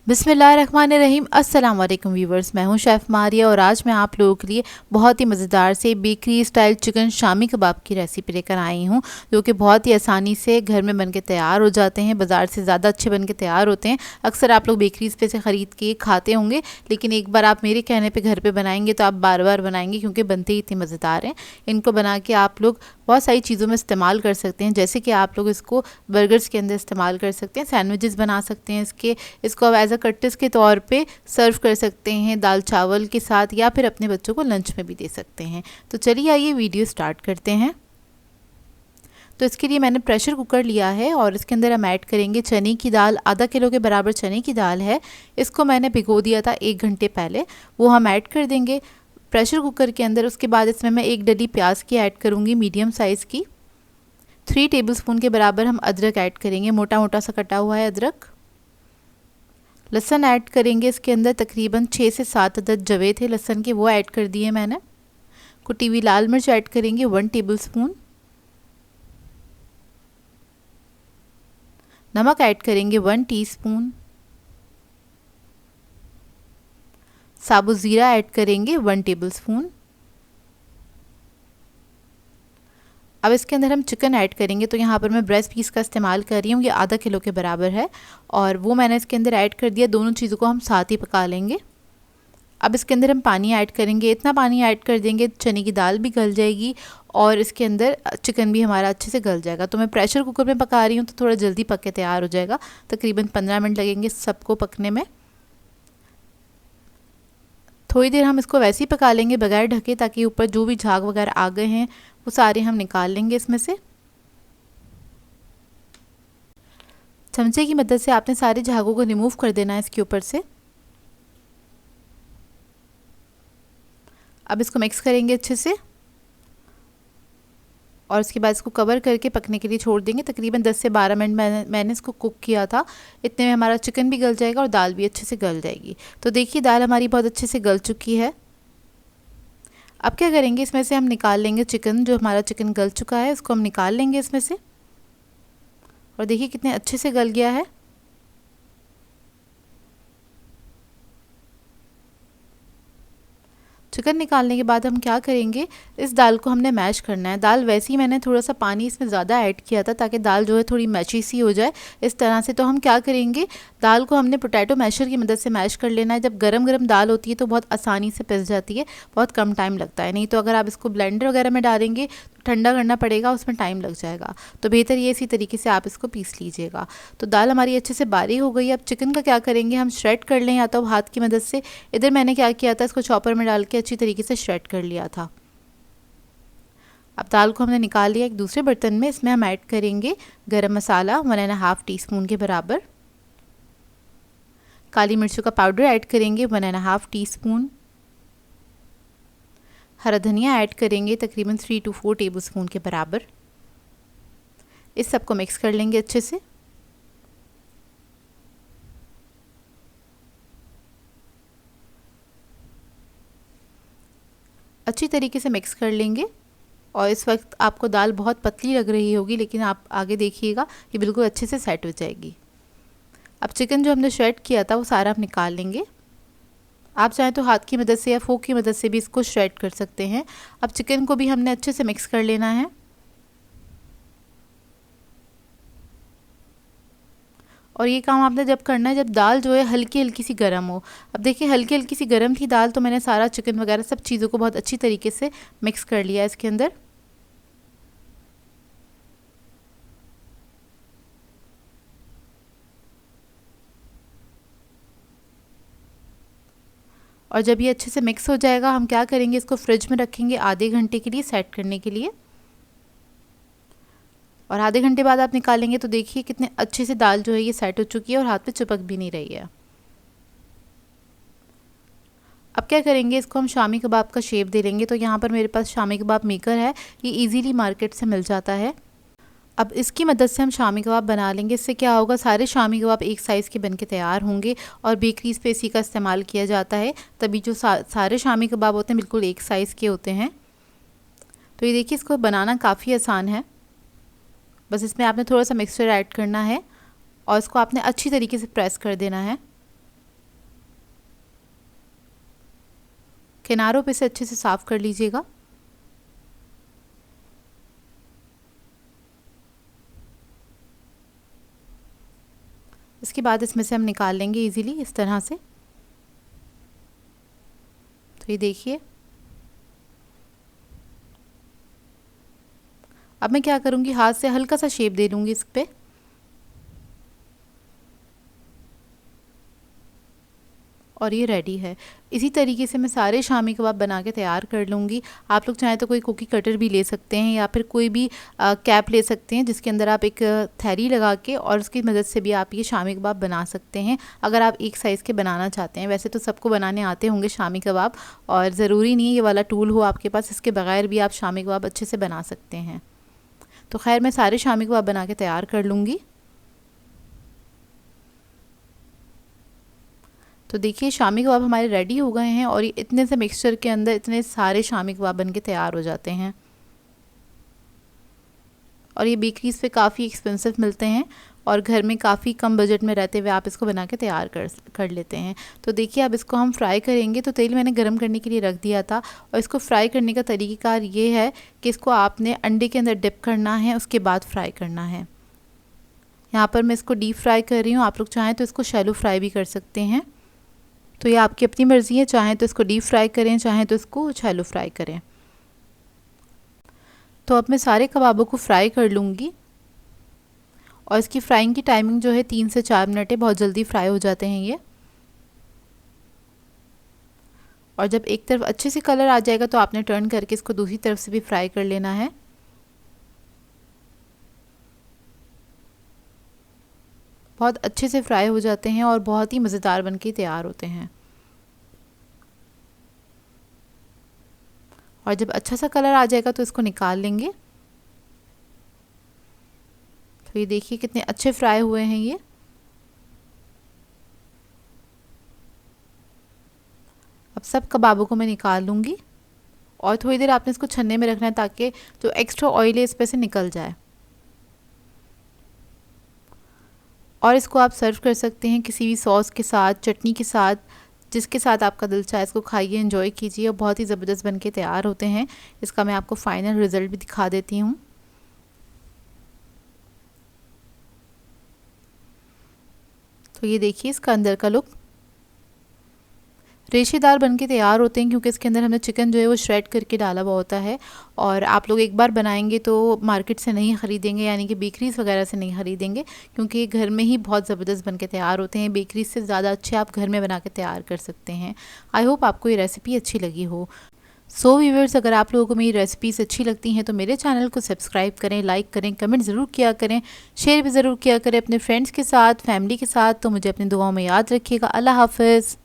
बिस्मिल्लाहिर्रहमानिर्रहीम। अस्सलाम वालेकुम व्यूवर्स, मैं हूं शेफ़ मारिया और आज मैं आप लोगों के लिए बहुत ही मज़ेदार से bakery style chicken shami kebab की रेसिपी लेकर आई हूं, जो कि बहुत ही आसानी से घर में बनके तैयार हो जाते हैं। बाज़ार से ज़्यादा अच्छे बनके तैयार होते हैं। अक्सर आप लोग बेकरीज़ पे से ख़रीद के खाते होंगे, लेकिन एक बार आप मेरे कहने पर घर पर बनाएंगे तो आप बार बार बनाएंगे, क्योंकि बनते ही इतने मज़ेदार हैं। इनको बना के आप लोग बहुत सारी चीज़ों में इस्तेमाल कर सकते हैं, जैसे कि आप लोग इसको बर्गर्स के अंदर इस्तेमाल कर सकते हैं, सैंडविचेस बना सकते हैं इसको आप एज अ कट्टिस के तौर पे सर्व कर सकते हैं दाल चावल के साथ, या फिर अपने बच्चों को लंच में भी दे सकते हैं। तो चलिए आइए वीडियो स्टार्ट करते हैं। तो इसके लिए मैंने प्रेशर कुकर लिया है और इसके अंदर हम ऐड करेंगे चने की दाल। आधा किलो के बराबर चने की दाल है। इसको मैंने भिगो दिया था 1 घंटे पहले, वो हम ऐड कर देंगे प्रेशर कुकर के अंदर। उसके बाद इसमें मैं 1 डली प्याज की ऐड करूँगी, मीडियम साइज़ की। 3 टेबलस्पून के बराबर हम अदरक ऐड करेंगे, मोटा मोटा सा कटा हुआ है अदरक। लहसुन ऐड करेंगे इसके अंदर, तकरीबन 6 से 7 अदद जवे थे लहसुन के, वो ऐड कर दिए मैंने। कुटी हुई लाल मिर्च ऐड करेंगे 1 टेबलस्पून। नमक ऐड करेंगे 1 टीस्पून। साबुत ज़ीरा ऐड करेंगे 1 टेबलस्पून। अब इसके अंदर हम चिकन ऐड करेंगे। तो यहाँ पर मैं ब्रेस्ट पीस का इस्तेमाल कर रही हूँ, ये आधा किलो के बराबर है और वो मैंने इसके अंदर ऐड कर दिया। दोनों चीज़ों को हम साथ ही पका लेंगे। अब इसके अंदर हम पानी ऐड करेंगे, इतना पानी ऐड कर देंगे चने की दाल भी गल जाएगी और इसके अंदर चिकन भी हमारा अच्छे से गल जाएगा। तो मैं प्रेशर कुकर में पका रही हूँ तो थोड़ा जल्दी पक के तैयार हो जाएगा। तकरीबन 15 मिनट लगेंगे सबको पकने में। थोड़ी देर हम इसको वैसे ही पका लेंगे बगैर ढके, ताकि ऊपर जो भी झाग वगैरह आ गए हैं वो सारे हम निकाल लेंगे इसमें से। चमचे की मदद से आपने सारे झागों को रिमूव कर देना है इसके ऊपर से। अब इसको मिक्स करेंगे अच्छे से और उसके बाद इसको कवर करके पकने के लिए छोड़ देंगे। तकरीबन 10 से 12 मिनट मैंने इसको कुक किया था। इतने में हमारा चिकन भी गल जाएगा और दाल भी अच्छे से गल जाएगी। तो देखिए दाल हमारी बहुत अच्छे से गल चुकी है। अब क्या करेंगे, इसमें से हम निकाल लेंगे चिकन। जो हमारा चिकन गल चुका है उसको हम निकाल लेंगे इसमें से। और देखिए कितने अच्छे से गल गया है। चिकन निकालने के बाद हम क्या करेंगे, इस दाल को हमने मैश करना है। दाल वैसे ही मैंने थोड़ा सा पानी इसमें ज़्यादा ऐड किया था ताकि दाल जो है थोड़ी मैशी सी हो जाए इस तरह से। तो हम क्या करेंगे, दाल को हमने पोटैटो मैशर की मदद से मैश कर लेना है। जब गरम गरम दाल होती है तो बहुत आसानी से पिस जाती है, बहुत कम टाइम लगता है। नहीं तो अगर आप इसको ब्लेंडर वगैरह में डालेंगे तो ठंडा करना पड़ेगा, उसमें टाइम लग जाएगा। तो बेहतर ये इसी तरीके से आप इसको पीस लीजिएगा। तो दाल हमारी अच्छे से बारीक हो गई। अब चिकन का क्या करेंगे, हम श्रेड कर लें या तो हाथ की मदद से। इधर मैंने क्या किया था, इसको चॉपर में डाल के अच्छी तरीके से श्रेड कर लिया था। अब दाल को हमने निकाल लिया एक दूसरे बर्तन में। इसमें हम ऐड करेंगे गरम मसाला 1.5 टीस्पून के बराबर। काली मिर्चों का पाउडर ऐड करेंगे 1.5 टीस्पून। हरा धनिया ऐड करेंगे तकरीबन 3 to 4 टेबलस्पून के बराबर। इस सबको मिक्स कर लेंगे अच्छे से। अच्छी तरीके से मिक्स कर लेंगे। और इस वक्त आपको दाल बहुत पतली लग रही होगी, लेकिन आप आगे देखिएगा ये बिल्कुल अच्छे से सेट हो जाएगी। अब चिकन जो हमने श्रेड किया था वो सारा आप निकाल लेंगे। आप चाहें तो हाथ की मदद से या फोक की मदद से भी इसको श्रेड कर सकते हैं। अब चिकन को भी हमने अच्छे से मिक्स कर लेना है। और ये काम आपने जब करना है जब दाल जो है हल्की हल्की सी गर्म हो। अब देखिए हल्की हल्की सी गर्म थी दाल, तो मैंने सारा चिकन वगैरह सब चीज़ों को बहुत अच्छी तरीके से मिक्स कर लिया इसके अंदर। और जब ये अच्छे से मिक्स हो जाएगा हम क्या करेंगे, इसको फ्रिज में रखेंगे आधे घंटे के लिए सेट करने के लिए। और आधे घंटे बाद आप निकालेंगे तो देखिए कितने अच्छे से दाल जो है ये सेट हो चुकी है और हाथ पे चिपक भी नहीं रही है। अब क्या करेंगे, इसको हम शामी कबाब का शेप दे लेंगे। तो यहाँ पर मेरे पास शामी कबाब मेकर है, ये इजीली मार्केट से मिल जाता है। अब इसकी मदद से हम शामी कबाब बना लेंगे। इससे क्या होगा, सारे शामी कबाब एक साइज़ के बनके तैयार होंगे और बेकरीज़ पे इसी का इस्तेमाल किया जाता है, तभी जो सारे शामी कबाब होते हैं बिल्कुल एक साइज़ के होते हैं। तो ये देखिए इसको बनाना काफ़ी आसान है। बस इसमें आपने थोड़ा सा मिक्सचर ऐड करना है और इसको आपने अच्छी तरीके से प्रेस कर देना है। किनारों पे से अच्छे से साफ़ कर लीजिएगा। इसके बाद इसमें से हम निकाल लेंगे इजीली इस तरह से। तो ये देखिए, अब मैं क्या करूँगी, हाथ से हल्का सा शेप दे लूँगी इस पे। और ये रेडी है। इसी तरीके से मैं सारे शामी कबाब बना के तैयार कर लूँगी। आप लोग चाहें तो कोई कुकी कटर भी ले सकते हैं या फिर कोई भी कैप ले सकते हैं जिसके अंदर आप एक थैली लगा के और उसकी मदद से भी आप ये शामी कबाब बना सकते हैं, अगर आप एक साइज़ के बनाना चाहते हैं। वैसे तो सबको बनाने आते होंगे शामी कबाब, और ज़रूरी नहीं ये वाला टूल हो आपके पास, इसके बगैर भी आप शामी कबाब अच्छे से बना सकते हैं। तो खैर मैं सारे शामी कबाब बना के तैयार कर लूँगी। तो देखिए शामी कबाब हमारे रेडी हो गए हैं, और ये इतने से मिक्सचर के अंदर इतने सारे शामी कबाब बन के तैयार हो जाते हैं। और ये बेकरीज़ पे काफ़ी एक्सपेंसिव मिलते हैं, और घर में काफ़ी कम बजट में रहते हुए आप इसको बना के तैयार कर लेते हैं। तो देखिए अब इसको हम फ्राई करेंगे। तो तेल मैंने गरम करने के लिए रख दिया था, और इसको फ्राई करने का तरीक़ाकार ये है कि इसको आपने अंडे के अंदर डिप करना है, उसके बाद फ्राई करना है। यहाँ पर मैं इसको डीप फ्राई कर रही हूँ, आप लोग चाहें तो इसको शैलो फ्राई भी कर सकते हैं। तो ये आपकी अपनी मर्ज़ी है, चाहें तो इसको डीप फ्राई करें, चाहें तो इसको शैलो फ्राई करें। तो अब मैं सारे कबाबों को फ्राई कर लूँगी, और इसकी फ्राइंग की टाइमिंग जो है 3 से 4 मिनट है, बहुत जल्दी फ्राई हो जाते हैं ये। और जब एक तरफ अच्छे से कलर आ जाएगा तो आपने टर्न करके इसको दूसरी तरफ से भी फ्राई कर लेना है। बहुत अच्छे से फ्राई हो जाते हैं और बहुत ही मज़ेदार बन के तैयार होते हैं। और जब अच्छा सा कलर आ जाएगा तो इसको निकाल लेंगे। तो ये देखिए कितने अच्छे फ्राई हुए हैं ये। अब सब कबाबों को मैं निकाल लूँगी, और थोड़ी देर आपने इसको छन्ने में रखना है ताकि जो एक्स्ट्रा ऑयल है इस पे से निकल जाए। और इसको आप सर्व कर सकते हैं किसी भी सॉस के साथ, चटनी के साथ, जिसके साथ आपका दिल चाहे इसको खाइए, एंजॉय कीजिए, और बहुत ही ज़बरदस्त बन के तैयार होते हैं। इसका मैं आपको फाइनल रिज़ल्ट भी दिखा देती हूँ। तो ये देखिए इसका अंदर का लुक, रेशेदार बन के तैयार होते हैं क्योंकि इसके अंदर हमने चिकन जो है वो श्रेड करके डाला हुआ होता है। और आप लोग एक बार बनाएंगे तो मार्केट से नहीं ख़रीदेंगे, यानी कि बेकरीज़ वगैरह से नहीं ख़रीदेंगे, क्योंकि ये घर में ही बहुत ज़बरदस्त बन के तैयार होते हैं। बेकरीज से ज़्यादा अच्छे आप घर में बना के तैयार कर सकते हैं। आई होप आपको ये रेसिपी अच्छी लगी हो। सो व्यूअर्स, अगर आप लोगों को मेरी रेसिपीज़ अच्छी लगती हैं तो मेरे चैनल को सब्सक्राइब करें, लाइक करें, कमेंट ज़रूर किया करें, शेयर भी ज़रूर किया करें अपने फ्रेंड्स के साथ, फैमिली के साथ। तो मुझे अपनी दुआओं में याद रखिएगा। अल्लाह हाफ़िज़।